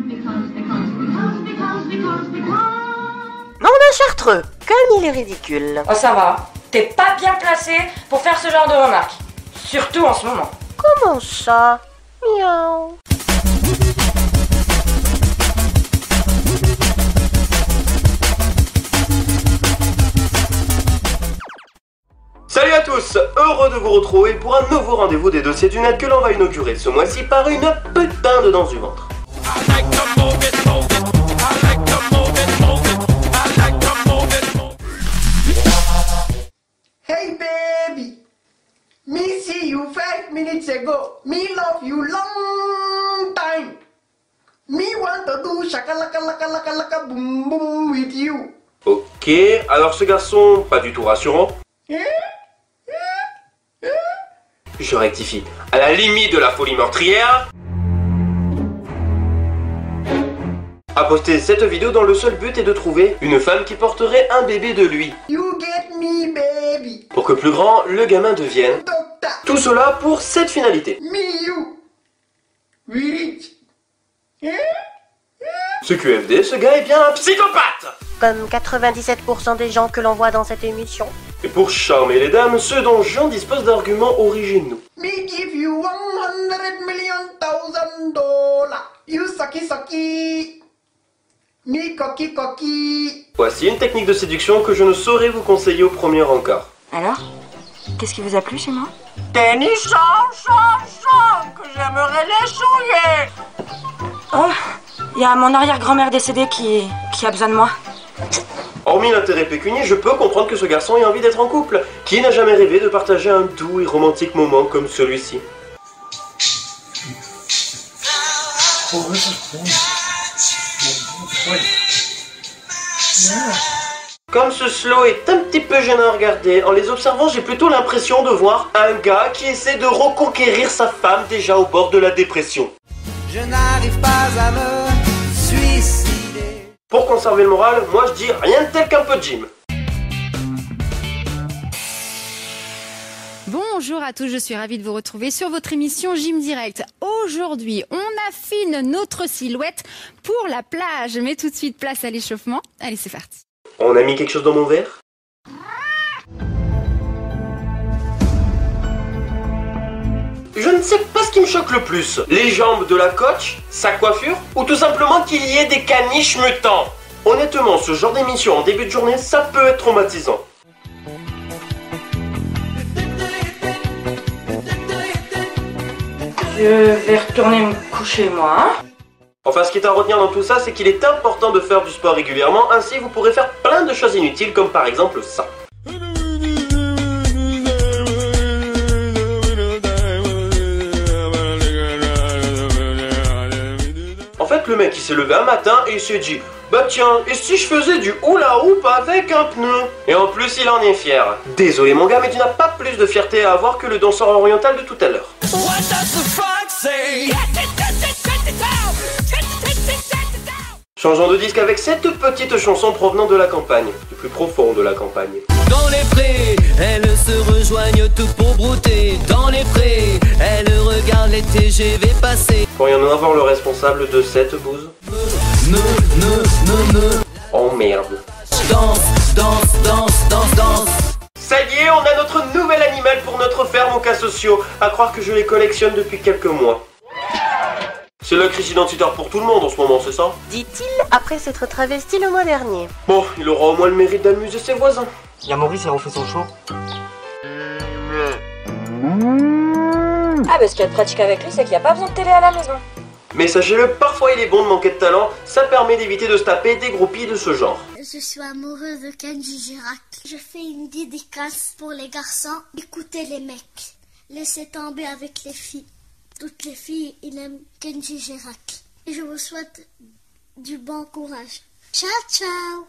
Nom d'un chartreux, comme il est ridicule. Oh ça va, t'es pas bien placé pour faire ce genre de remarques. Surtout en ce moment. Comment ça? Miaou. Salut à tous, heureux de vous retrouver pour un nouveau rendez-vous des dossiers du net que l'on va inaugurer ce mois-ci par une putain de danse du ventre. Hey baby, me see you 5 minutes ago, me love you long time. Me want to do shakalaka laka laka laka boom boom with you. Ok, alors ce garçon, pas du tout rassurant. Je rectifie, à la limite de la folie meurtrière, a posté cette vidéo dont le seul but est de trouver une femme qui porterait un bébé de lui. You get me baby. Pour que plus grand, le gamin devienne. Doctor. Tout cela pour cette finalité. Me you. Rich. Ce QFD, ce gars est bien un psychopathe. Comme 97% des gens que l'on voit dans cette émission. Et pour charmer les dames, ceux dont Jean dispose d'arguments originaux. Me give you 100 million thousand dollars. You sucky sucky. Me cocky cocky. Voici une technique de séduction que je ne saurais vous conseiller au premier encart. Alors, qu'est-ce qui vous a plu chez moi? Des nichons, que j'aimerais les chouiller. Oh, il y a mon arrière-grand-mère décédée qui a besoin de moi. Hormis l'intérêt pécunier, je peux comprendre que ce garçon ait envie d'être en couple. Qui n'a jamais rêvé de partager un doux et romantique moment comme celui-ci? Comme ce slow est un petit peu gênant à regarder, en les observant, j'ai plutôt l'impression de voir un gars qui essaie de reconquérir sa femme déjà au bord de la dépression. Je n'arrive pas à me suicider. Pour conserver le moral, moi je dis rien de tel qu'un peu de gym. Bonjour à tous, je suis ravie de vous retrouver sur votre émission Gym Direct. Aujourd'hui, on affine notre silhouette pour la plage. Mais tout de suite, place à l'échauffement. Allez, c'est parti. On a mis quelque chose dans mon verre? Je ne sais pas ce qui me choque le plus. Les jambes de la coach, sa coiffure, ou tout simplement qu'il y ait des caniches mutants. Honnêtement, ce genre d'émission en début de journée, ça peut être traumatisant. Je vais retourner me coucher moi. Hein. Enfin, ce qui est à retenir dans tout ça, c'est qu'il est important de faire du sport régulièrement, ainsi vous pourrez faire plein de choses inutiles, comme par exemple ça. En fait, le mec il s'est levé un matin et il s'est dit « Bah tiens, et si je faisais du hula hoop avec un pneu ?» Et en plus, il en est fier. Désolé mon gars, mais tu n'as pas plus de fierté à avoir que le danseur oriental de tout à l'heure. Changeons de disque avec cette petite chanson provenant de la campagne, du plus profond de la campagne. Dans les prés, elles se rejoignent toutes pour brouter. Dans les prés, elles regardent les TGV passer. Pourrions-nous avoir le responsable de cette bouse? Oh merde. Danse, danse, danse, danse, danse. Ça y est, on a notre nouvel animal pour notre ferme aux cas sociaux. À croire que je les collectionne depuis quelques mois. C'est le crise identitaire pour tout le monde en ce moment, c'est ça? Dit-il après s'être travesti le mois dernier. Bon, il aura au moins le mérite d'amuser ses voisins. Y'a Maurice, il refait son show. Ah bah ce qu'il y a de pratique avec lui, c'est qu'il n'y a pas besoin de télé à la maison. Mais sachez-le, parfois il est bon de manquer de talent, ça permet d'éviter de se taper des groupies de ce genre. Je suis amoureuse de Kenji Girac. Je fais une dédicace pour les garçons. Écoutez les mecs, laissez tomber avec les filles. Toutes les filles, ils aiment Kenji Girac. Et je vous souhaite du bon courage. Ciao, ciao.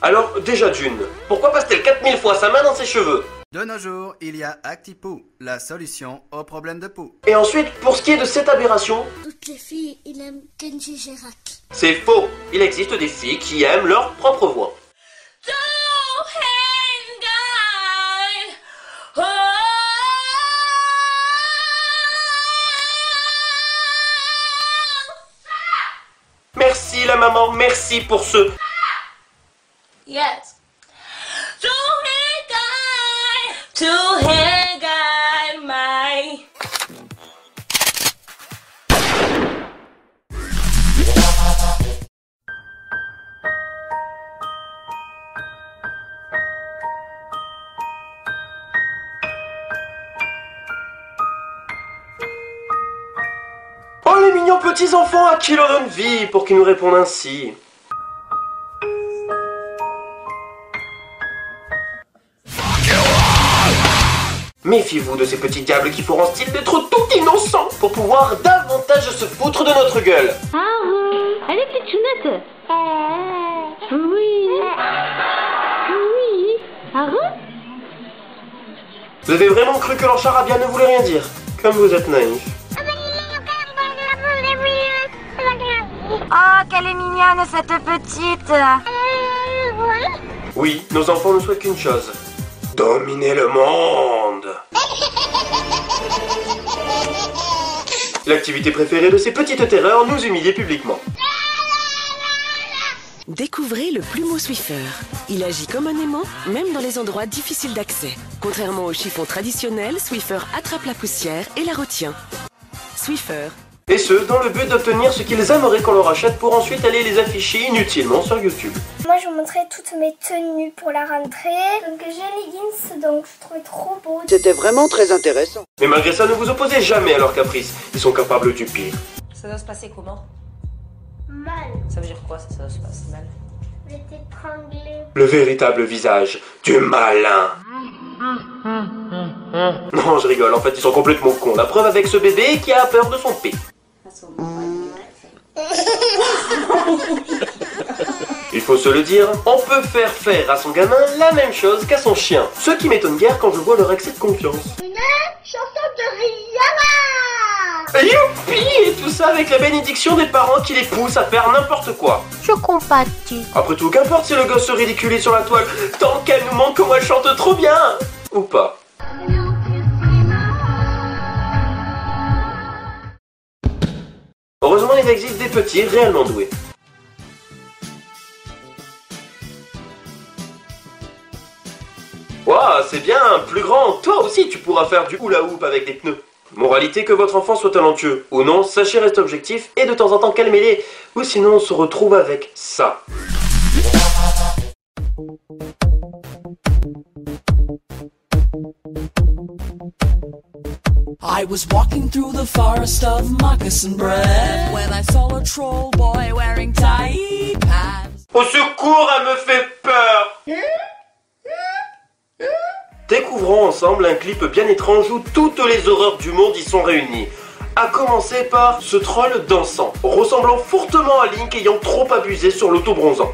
Alors, déjà d'une, pourquoi passe-t-elle 4000 fois sa main dans ses cheveux? De nos jours, il y a Actipeau, la solution aux problèmes de peau. Et ensuite, pour ce qui est de cette aberration, Toutes les filles, ils aiment Kenji Girac. c'est faux. Il existe des filles qui aiment leur propre voix. maman, merci pour ce... Yes. To hey guy, my. Oh les mignons petits enfants à qui l'on donne vie pour qu'ils nous répondent ainsi. Méfiez-vous de ces petits diables qui feront style d'être tout innocents pour pouvoir davantage se foutre de notre gueule. Allez, petite chounette. Oui. Vous avez vraiment cru que leur charabia ne voulait rien dire? Comme vous êtes naïf. Oh, qu'elle est mignonne cette petite. Oui, nos enfants ne souhaitent qu'une chose. Dominer le monde. L'activité préférée de ces petites terreurs, nous humilier publiquement. Découvrez le plumeau Swiffer. Il agit comme un aimant, même dans les endroits difficiles d'accès. Contrairement au chiffon traditionnel, Swiffer attrape la poussière et la retient. Swiffer. Et ce, dans le but d'obtenir ce qu'ils aimeraient qu'on leur achète pour ensuite aller les afficher inutilement sur YouTube. Moi je vous montrais toutes mes tenues pour la rentrée. Donc j'ai les leggings, donc je trouvais trop beau. C'était vraiment très intéressant. Mais malgré ça, ne vous opposez jamais à leurs caprices. Ils sont capables du pire. Ça doit se passer comment? Mal. Ça veut dire quoi, ça doit se passer mal? Je vais t'étrangler. Le véritable visage du malin. Non, je rigole, en fait, ils sont complètement cons. La preuve avec ce bébé qui a peur de son P. Il faut se le dire, on peut faire à son gamin la même chose qu'à son chien. Ce qui m'étonne guère quand je vois leur excès de confiance. Une chanson de Rihanna. Youpi! Et tout ça avec la bénédiction des parents qui les poussent à faire n'importe quoi. Je compatis. Après tout, qu'importe si le gosse se ridiculise sur la toile, tant qu'elle nous montre comment elle chante trop bien. Ou pas. Heureusement, il existe des petits réellement doués. Waouh, c'est bien, plus grand. Toi aussi, tu pourras faire du hula hoop avec des pneus. Moralité, que votre enfant soit talentueux ou non, sachez rester objectif et de temps en temps calmez-les, ou sinon on se retrouve avec ça. I was walking through the forest of moccasin bread when I saw a troll boy wearing tight pants. Au secours, elle me fait peur. Découvrons ensemble un clip bien étrange où toutes les horreurs du monde y sont réunies. A commencer par ce troll dansant, ressemblant fortement à Link ayant trop abusé sur l'autobronzant.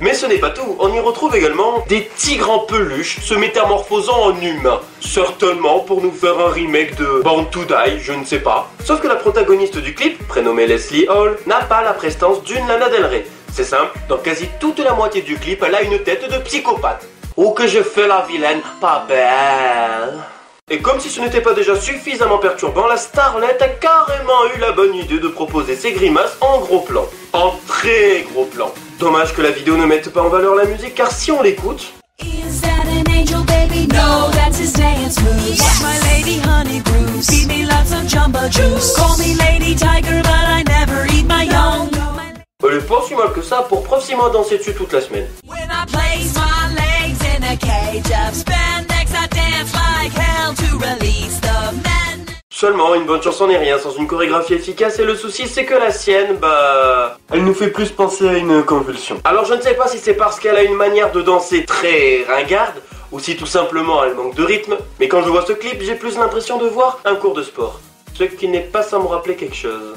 Mais ce n'est pas tout, on y retrouve également des tigres en peluche se métamorphosant en humains. Certainement pour nous faire un remake de Born to Die, je ne sais pas. Sauf que la protagoniste du clip, prénommée Leslie Hall, n'a pas la prestance d'une Lana Del Rey. C'est simple, dans quasi toute la moitié du clip, elle a une tête de psychopathe. Oh que je fais la vilaine, pas belle. Et comme si ce n'était pas déjà suffisamment perturbant, la starlette a carrément eu la bonne idée de proposer ses grimaces en gros plan. En très gros plan. Dommage que la vidéo ne mette pas en valeur la musique, car si on l'écoute... Is that an angel, baby? No, that's his dance moves. Watch my lady honey grooves. Feed me lots of jumbo juice. Call me Lady Tiger, but I never eat my young. Elle est pas si mal que ça, pour preuve si moi danser dessus toute la semaine. When I place my legs in a cage of spandex, I dance like hell to release the men. Seulement, une bonne chanson n'est rien sans une chorégraphie efficace, et le souci c'est que la sienne, elle nous fait plus penser à une convulsion. Alors je ne sais pas si c'est parce qu'elle a une manière de danser très ringarde, ou si tout simplement elle manque de rythme, mais quand je vois ce clip, j'ai plus l'impression de voir un cours de sport. Ce qui n'est pas sans me rappeler quelque chose.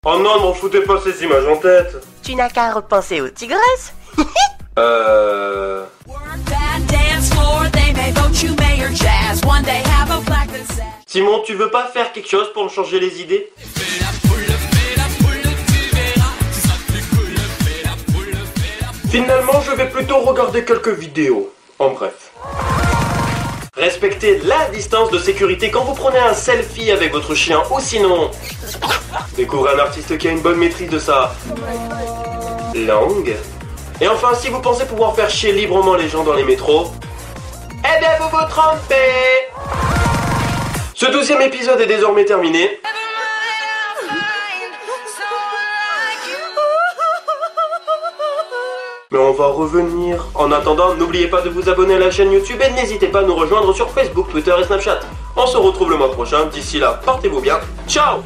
Oh non, ne m'en foutez pas ces images en tête. Tu n'as qu'à repenser aux tigresses. Simon, tu veux pas faire quelque chose pour me changer les idées? Finalement, je vais plutôt regarder quelques vidéos. En bref. Respectez la distance de sécurité quand vous prenez un selfie avec votre chien ou sinon... Découvrez un artiste qui a une bonne maîtrise de sa... langue. Et enfin, si vous pensez pouvoir faire chier librement les gens dans les métros, eh bien vous vous trompez. Ce 12e épisode est désormais terminé. Mais on va revenir. En attendant, n'oubliez pas de vous abonner à la chaîne YouTube et n'hésitez pas à nous rejoindre sur Facebook, Twitter et Snapchat. On se retrouve le mois prochain. D'ici là, portez-vous bien. Ciao!